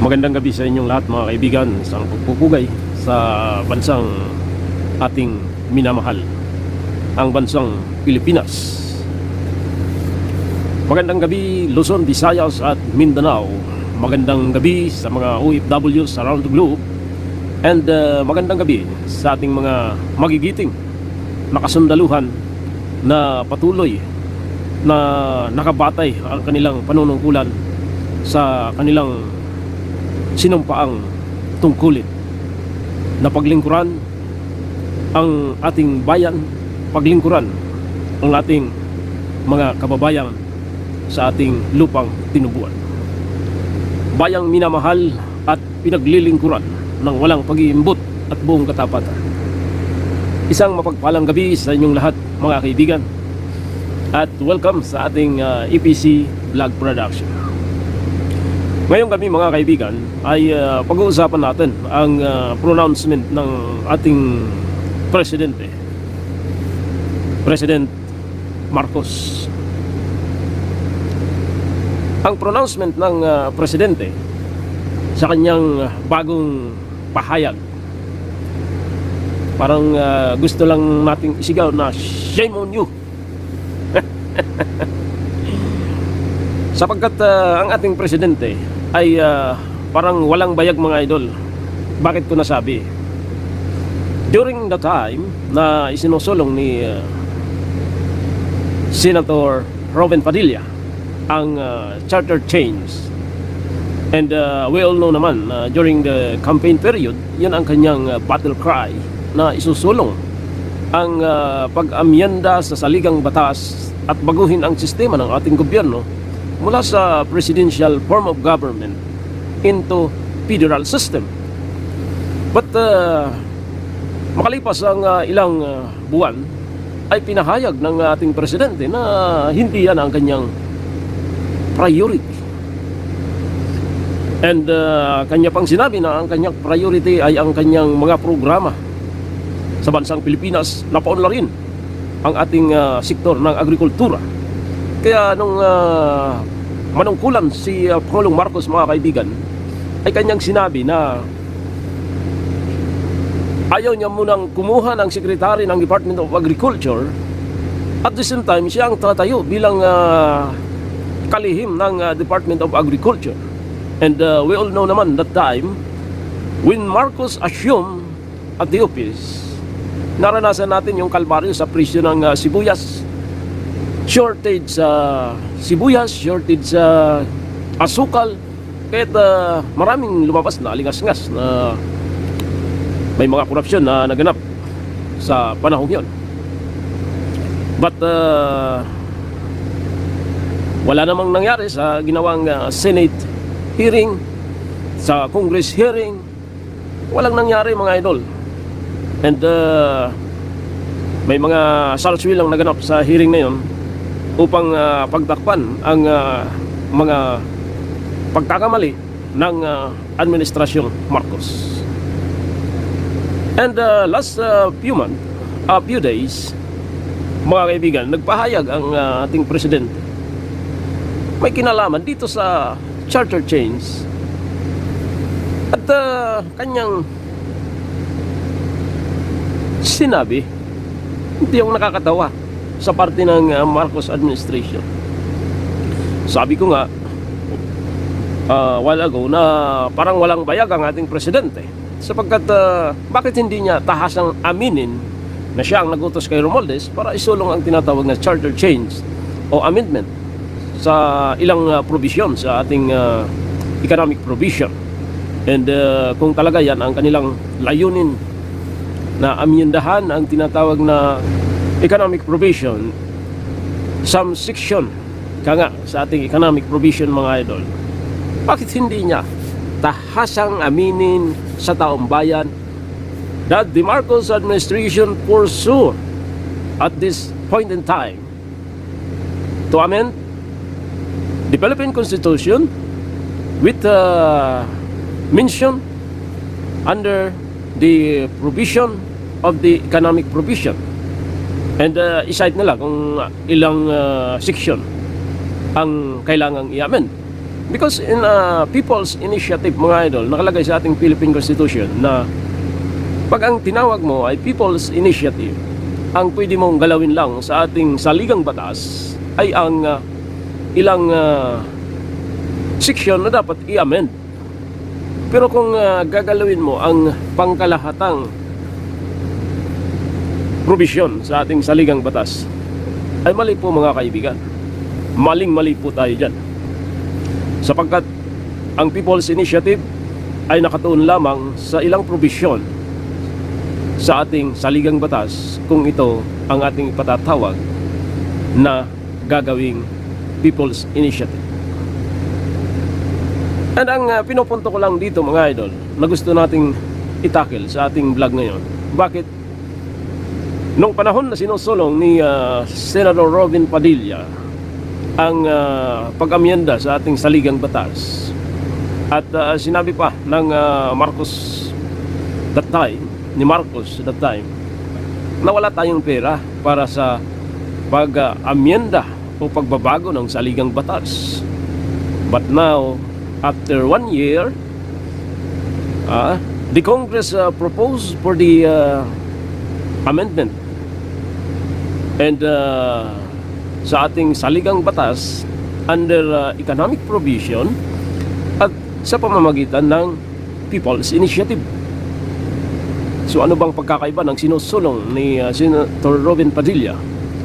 Magandang gabi sa inyong lahat mga kaibigan sa pagpupugay sa bansang ating minamahal, ang bansang Pilipinas. Magandang gabi Luzon, Visayas at Mindanao. Magandang gabi sa mga OFWs around the globe. And magandang gabi sa ating mga magigiting nakasundaluhan na patuloy na nakabatay ang kanilang panunungkulan sa kanilang sinumpaang tungkulin na paglingkuran ang ating bayan, paglingkuran ang ating mga kababayan sa ating lupang tinubuan. Bayang minamahal at pinaglilingkuran ng walang pag-iimbot at buong katapatan. Isang mapagpalang gabi sa inyong lahat mga kaibigan at welcome sa ating EPC Vlog Production. Ngayong gabi mga kaibigan ay pag-uusapan natin ang pronouncement ng ating presidente, President Marcos. Ang pronouncement ng presidente sa kanyang bagong pahayag, parang gusto lang nating isigaw na shame on you. Sapagkat ang ating presidente ay parang walang bayag mga idol. Bakit ko nasabi? During the time na isinusulong ni Senator Robin Padilla ang charter change, and we all know naman during the campaign period, yun ang kanyang battle cry na isusulong ang pag-amyenda sa saligang batas at baguhin ang sistema ng ating gobyerno mula sa presidential form of government into federal system. But makalipas ang ilang buwan ay pinahayag ng ating presidente na hindi yan ang kanyang priority. And kanya pang sinabi na ang kanyang priority ay ang kanyang mga programa sa bansang Pilipinas na paunlarin ang ating sektor ng agrikultura. Kaya nung manungkulan si Pangulong Marcos mga kaibigan, ay kanyang sinabi na ayaw niya munang kumuha ng sekretary ng Department of Agriculture, at the same time siya ang tatayo bilang kalihim ng Department of Agriculture. And we all know naman that time when Marcos assumed at the office, naranasan natin yung kalbaryo sa presyo ng sibuyas, shortage sa sibuyas, shortage sa asukal, kahit maraming lumabas na alingas-ngas na may mga korupsyon na naganap sa panahon yun. But wala namang nangyari sa ginawang Senate hearing, sa Congress hearing. Walang nangyari mga idol. And may mga salswil ang naganap sa hearing na yun upang pagtakpan ang mga pagkakamali ng administrasyong Marcos. And last few days, mga kaibigan, nagpahayag ang ating presidente. May kinalaman dito sa charter change. At kanyang sinabi, hindi yung nakakatawa sa parte ng Marcos administration. Sabi ko nga while ago na parang walang bayag ang ating presidente, sapagkat bakit hindi niya tahasang aminin na siya ang nagutos kay Romualdez para isulong ang tinatawag na charter change o amendment sa ilang provision sa ating economic provision. And kung talaga yan ang kanilang layunin na amyendahan ang tinatawag na economic provision, some section nga sa ating economic provision mga idol, bakit hindi niya tahasang aminin sa taong bayan that the Marcos administration pursue at this point in time to amend the Philippine Constitution with mention under the provision of the economic provision. And i-cite nila kung ilang section ang kailangang i-amend. Because in People's Initiative, mga idol, nakalagay sa ating Philippine Constitution na pag ang tinawag mo ay People's Initiative, ang pwede mong galawin lang sa ating saligang batas ay ang ilang section na dapat i-amend. Pero kung gagalawin mo ang pangkalahatang provision sa ating saligang batas, ay mali po mga kaibigan. Maling-mali po tayo dyan. Sapagkat ang People's Initiative ay nakatuon lamang sa ilang provision sa ating saligang batas kung ito ang ating ipatatawag na gagawing People's Initiative. At ang pinupunto ko lang dito mga idol na gusto nating itakil sa ating vlog ngayon, bakit nung panahon na sinusulong ni Senator Robin Padilla ang pag-amyenda sa ating saligang batas at sinabi pa ng Marcos that time na wala tayong pera para sa pag-amyenda o pagbabago ng saligang batas. But now, after 1 year, the Congress proposed for the amendment and sa ating saligang batas under economic provision at sa pamamagitan ng People's Initiative. So ano bang pagkakaiba ng sinusulong ni Senator Robin Padilla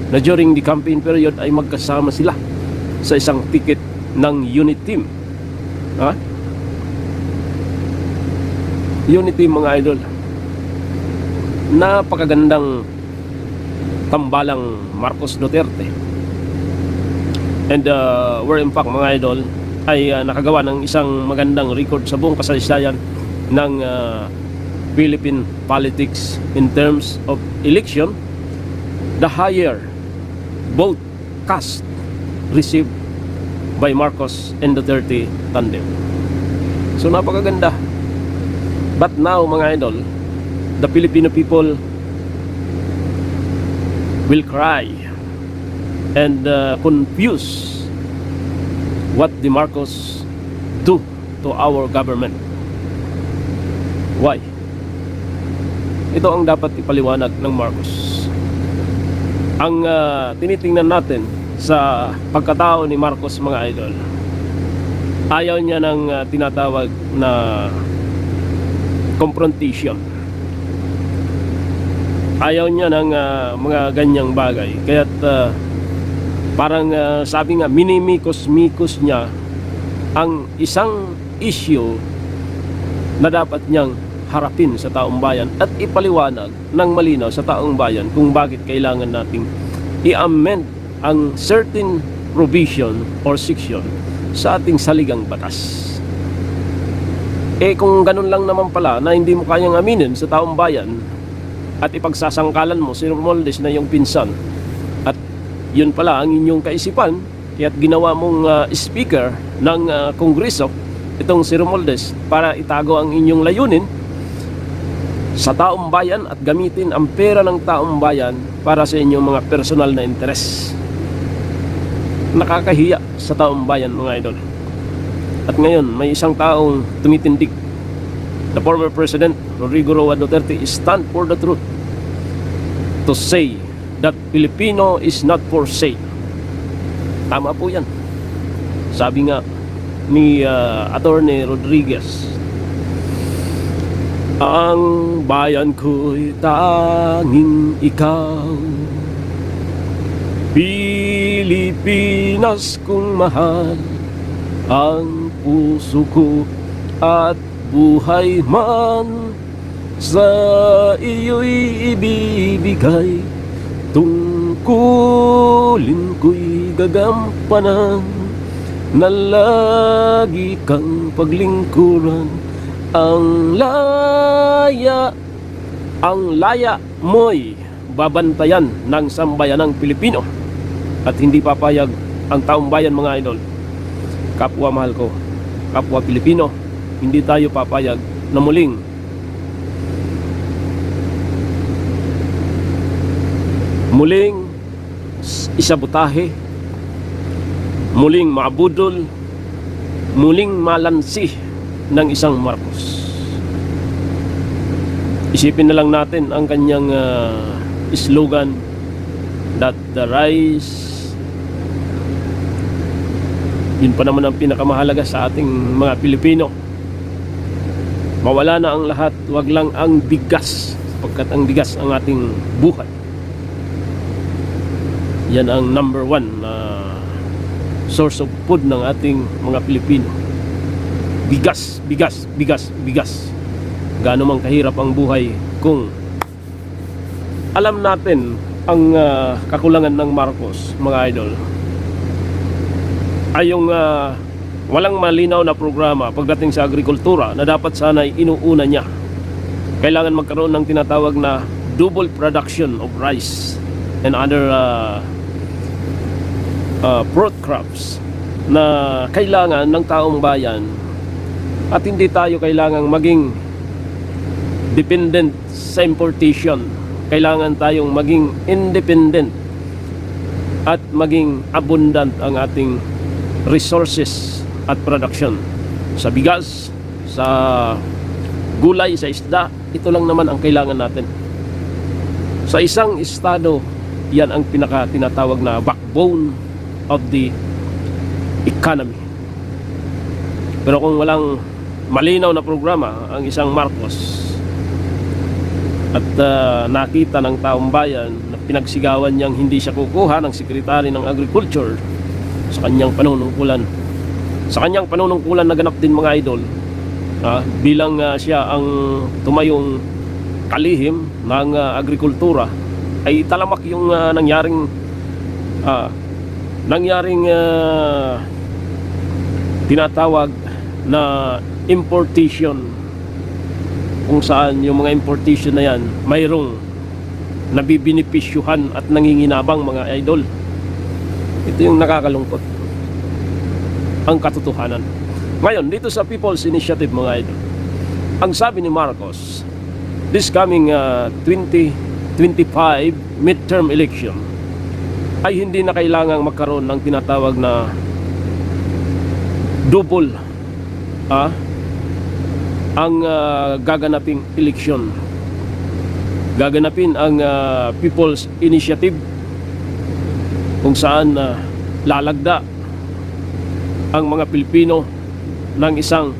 na during the campaign period ay magkasama sila sa isang ticket ng unit team? Unit team mga idol, napakagandang tambalang Marcos Duterte. And where in fact mga idol ay nakagawa ng isang magandang record sa buong kasaysayan ng Philippine politics in terms of election. The higher vote cast received by Marcos and Duterte tandem. So napakaganda. But now mga idol, the Filipino people will cry and confuse what the Marcos do to our government. Why? Ito ang dapat ipaliwanag ng Marcos. Ang tinitingnan natin sa pagkatao ni Marcos mga idol, ayaw niya ng tinatawag na confrontation. Ayaw niya ng mga ganyang bagay. Kaya't parang sabi nga, minimikos-mikos niya ang isang issue na dapat niyang harapin sa taong bayan at ipaliwanag ng malinaw sa taong bayan kung bakit kailangan nating i-amend ang certain provision or section sa ating saligang batas. Kung ganun lang naman pala na hindi mo kayang aminin sa taong bayan at ipagsasangkalan mo si Romualdez na yung pinsan at yun pala ang inyong kaisipan, kaya't ginawa mong speaker ng Kongreso itong si Romualdez para itago ang inyong layunin sa taong bayan at gamitin ang pera ng taong bayan para sa inyong mga personal na interes. Nakakahiya sa taong bayan mga idol. At ngayon may isang taong tumitindig. The former President Rodrigo Roa Duterte stand for the truth to say that Filipino is not for sale. Tama po yan. Sabi nga ni Attorney Rodriguez, ang bayan ko'y tanging ikaw, Pilipinas kong mahal, ang puso ko at buhay man sa iyo'y ibibigay, tungkulin ko'y gagampanan, na lagi kang paglingkuran. Ang laya mo'y babantayan ng sambayanang Pilipino at hindi papayag ang taong bayan mga idol. Kapwa mahal ko, kapwa Pilipino, hindi tayo papayag na muling isabotahe, muling maabudol muling malansi ng isang Marcos. Isipin na lang natin ang kanyang slogan that the rise, yun pa naman ang pinakamahalaga sa ating mga Pilipino. Mawala na ang lahat, wag lang ang bigas, sapagkat ang bigas ang ating buhay. Yan ang number one na source of food ng ating mga Pilipino. Bigas, bigas, bigas, bigas. Gaano man kahirap ang buhay kung alam natin ang kakulangan ng Marcos, mga idol, ay yung walang malinaw na programa pagdating sa agrikultura na dapat sana'y inuuna niya. Kailangan magkaroon ng tinatawag na double production of rice and other fruit crops na kailangan ng taong bayan, at hindi tayo kailangang maging dependent sa importation. Kailangan tayong maging independent at maging abundant ang ating resources at production sa bigas, sa gulay, sa isda. Ito lang naman ang kailangan natin. Sa isang estado, yan ang tinatawag na backbone of the economy. Pero kung walang malinaw na programa ang isang Marcos at nakita ng taong bayan na pinagsigawan niyang hindi siya kukuha ng Secretary ng Agriculture sa kanyang panunungkulan, na ganap din, mga idol, bilang siya ang tumayong kalihim ng agrikultura, ay talamak yung nangyaring tinatawag na importation, kung saan yung mga importation na yan mayroong nabibinipisyuhan at nanginginabang, mga idol. Ito yung nakakalungkot, ang katotohanan. Ngayon, dito sa People's Initiative, mga idol, ang sabi ni Marcos, this coming 2025 midterm election ay hindi na kailangang magkaroon ng tinatawag na double ang gaganaping eleksyon. Gaganapin ang People's Initiative, kung saan lalagda ang mga Pilipino ng isang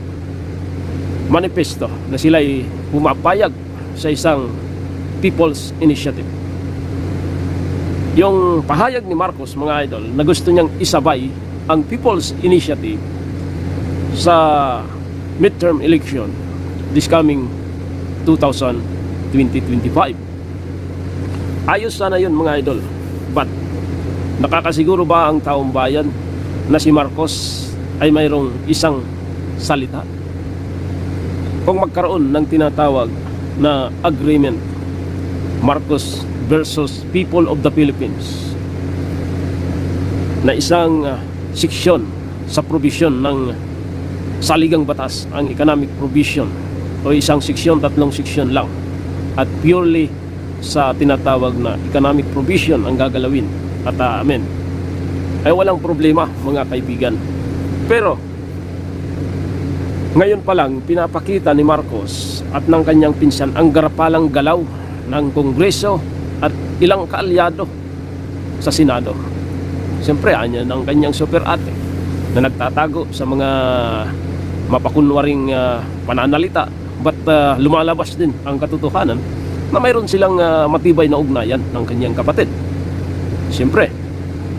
manifesto na sila'y pumapayag sa isang People's Initiative. Yung pahayag ni Marcos, mga idol, na gusto niyang isabay ang People's Initiative sa midterm election this coming 2025. Ayos sana yun, mga idol. But nakakasiguro ba ang taong bayan na si Marcos ay mayroong isang salita? Kung magkaroon ng tinatawag na agreement, Marcos versus people of the Philippines, na isang seksyon sa provision ng saligang batas, ang economic provision, o isang seksyon, tatlong seksyon lang, at purely sa tinatawag na economic provision ang gagalawin at amen, ay walang problema, mga kaibigan. Pero ngayon pa lang pinapakita ni Marcos at ng kanyang pinsan ang garapalang galaw ng Kongreso at ilang kaalyado sa Senado. Siyempre, anyan ang kanyang super ate na nagtatago sa mga mapakunwaring pananalita, but lumalabas din ang katotohanan na mayroon silang matibay na ugnayan ng kanyang kapatid. Siyempre,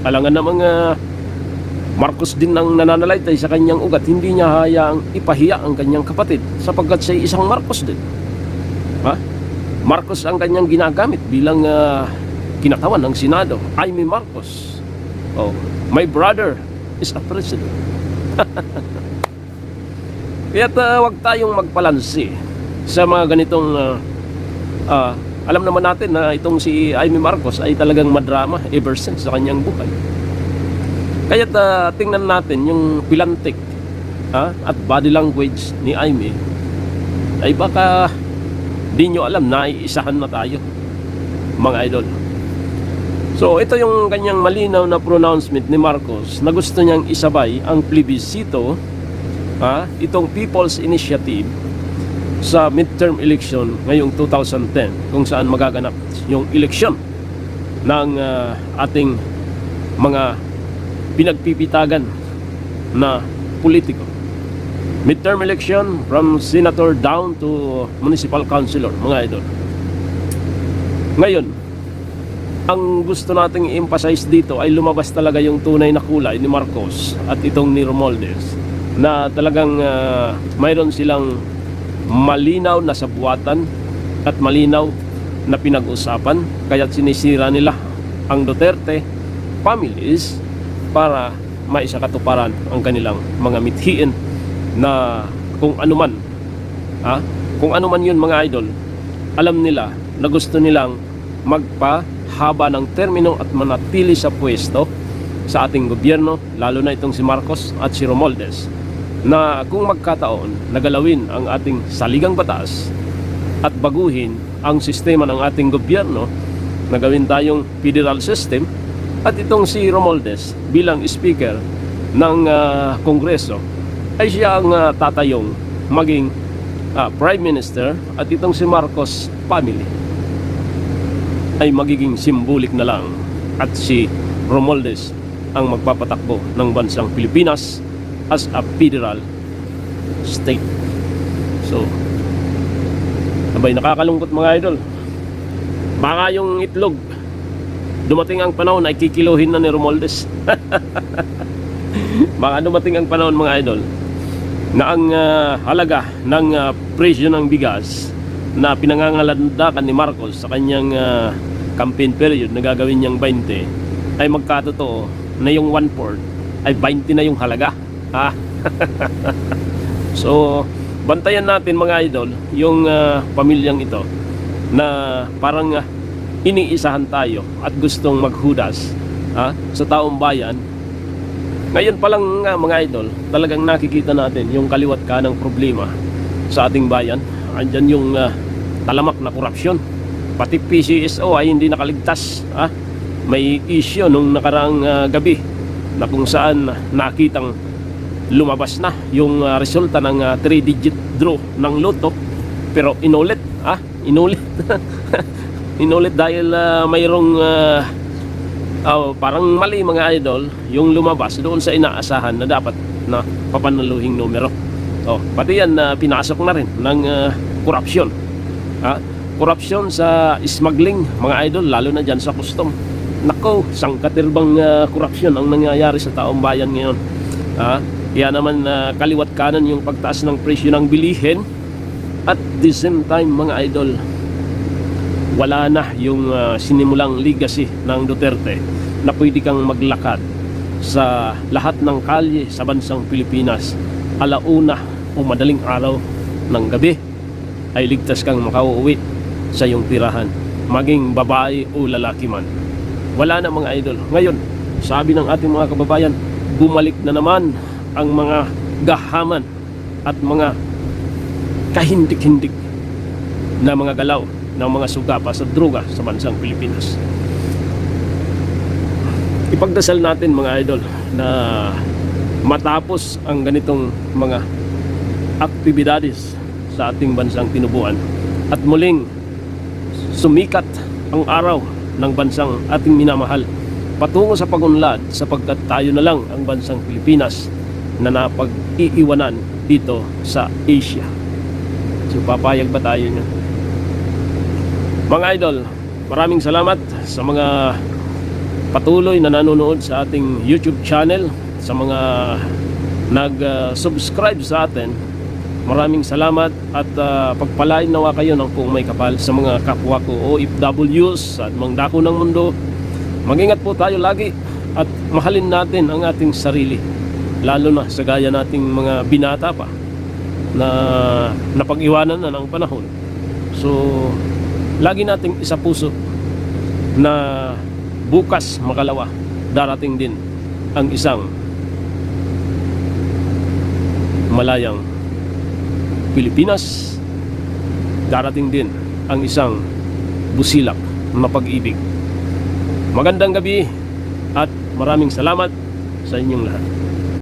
alangan namang Marcos din ang nananalaytay sa kanyang ugat, hindi niya hayaang ipahiya ang kanyang kapatid sapagkat siya isang Marcos din. Marcos ang kanyang ginagamit bilang kinatawan ng Senado. Jaime Marcos, my brother is a president. Kaya't wag tayong magpalansi sa mga ganitong alam naman natin na itong si Jaime Marcos ay talagang madrama ever since sa kanyang buhay. Kaya't tingnan natin yung pilantik at body language ni Jaime, ay baka di nyo alam na iisahan na tayo, mga idol. So ito yung kanyang malinaw na pronouncement ni Marcos na gusto niyang isabay ang plebiscito itong People's Initiative sa midterm election ngayong 2010, kung saan magaganap yung eleksyon ng ating mga pinagpipitagan na politiko. Midterm election from senator down to municipal councilor, mga idol. Ngayon, ang gusto nating i-emphasize dito ay lumabas talaga yung tunay na kulay ni Marcos at itong ni Romualdez, na talagang mayroon silang malinaw na sabuatan at malinaw na pinag-usapan, kaya't sinisira nila ang Duterte families para maisakatuparan ang kanilang mga mithiin na kung anuman yun, mga idol. Alam nila na gusto nilang magpahaba ng termino at manatili sa pwesto sa ating gobyerno, lalo na itong si Marcos at si Romualdez, na kung magkataon nagalawin ang ating saligang batas at baguhin ang sistema ng ating gobyerno, nagawin tayong federal system, at itong si Romualdez bilang speaker ng Kongreso ay siya ang tatayong maging Prime Minister, at itong si Marcos family ay magiging symbolic na lang, at si Romualdez ang magpapatakbo ng bansang Pilipinas as a federal state. So, abay, nakakalungkot, mga idol. Baka yung itlog, dumating ang panahon ay kikiluhin na ni Romualdez. Baka dumating ang panahon, mga idol, na ang halaga ng presyo ng bigas na pinangangalandakan ni Marcos sa kanyang campaign period na gagawin niyang 20 ay magkatotoo na yung 1/4 ay 20 na yung halaga. So, bantayan natin, mga idol, yung pamilyang ito na parang iniisahan tayo at gustong maghudas sa taong bayan. Ngayon pa lang nga, mga idol, talagang nakikita natin yung kaliwat kanang problema sa ating bayan. Andyan yung talamak na korupsyon. Pati PCSO ay hindi nakaligtas. May issue nung nakaraang gabi na kung saan nakitang lumabas na yung resulta ng 3-digit draw ng loto, pero inulit. Inulit. Inulit dahil mayroong parang mali, mga idol, yung lumabas doon sa inaasahan na dapat na papanaluhing numero. Pati yan pinasok na rin ng korupsyon. Korupsyon sa smuggling, mga idol, lalo na dyan sa custom. Nako, sangkatirbang korupsyon ang nangyayari sa taong bayan ngayon. Kaya naman kaliwat kanan yung pagtaas ng presyo ng bilihin, at the same time, mga idol, wala na yung sinimulang legacy ng Duterte na pwede kang maglakad sa lahat ng kalye sa bansang Pilipinas alauna o madaling araw ng gabi ay ligtas kang makauwi sa iyong tirahan, maging babae o lalaki man. Wala na, mga idol. Ngayon, sabi ng ating mga kababayan, bumalik na naman ang mga gahaman at mga kahindik-hindik na mga galaw ng mga sugapa sa droga sa bansang Pilipinas. Ipagdasal natin, mga idol, na matapos ang ganitong mga aktibidades sa ating bansang tinubuan at muling sumikat ang araw ng bansang ating minamahal patungo sa pagunlad, sapagkat tayo na lang ang bansang Pilipinas na napag-iiwanan dito sa Asia. So, papayag ba tayo niya? Mga idol, maraming salamat sa mga patuloy na nanonood sa ating YouTube channel, sa mga nag-subscribe sa atin. Maraming salamat, at pagpalain nawa kayo ng kung may kapal sa mga kapwa ko OFWs at mga dako ng mundo. Mag-ingat po tayo lagi at mahalin natin ang ating sarili, lalo na sa gaya nating mga binata pa na napag-iwanan na ng panahon. So, lagi nating isa puso na bukas, makalawa, darating din ang isang malayang Pilipinas, darating din ang isang busilak na pag-ibig. Magandang gabi at maraming salamat sa inyong lahat.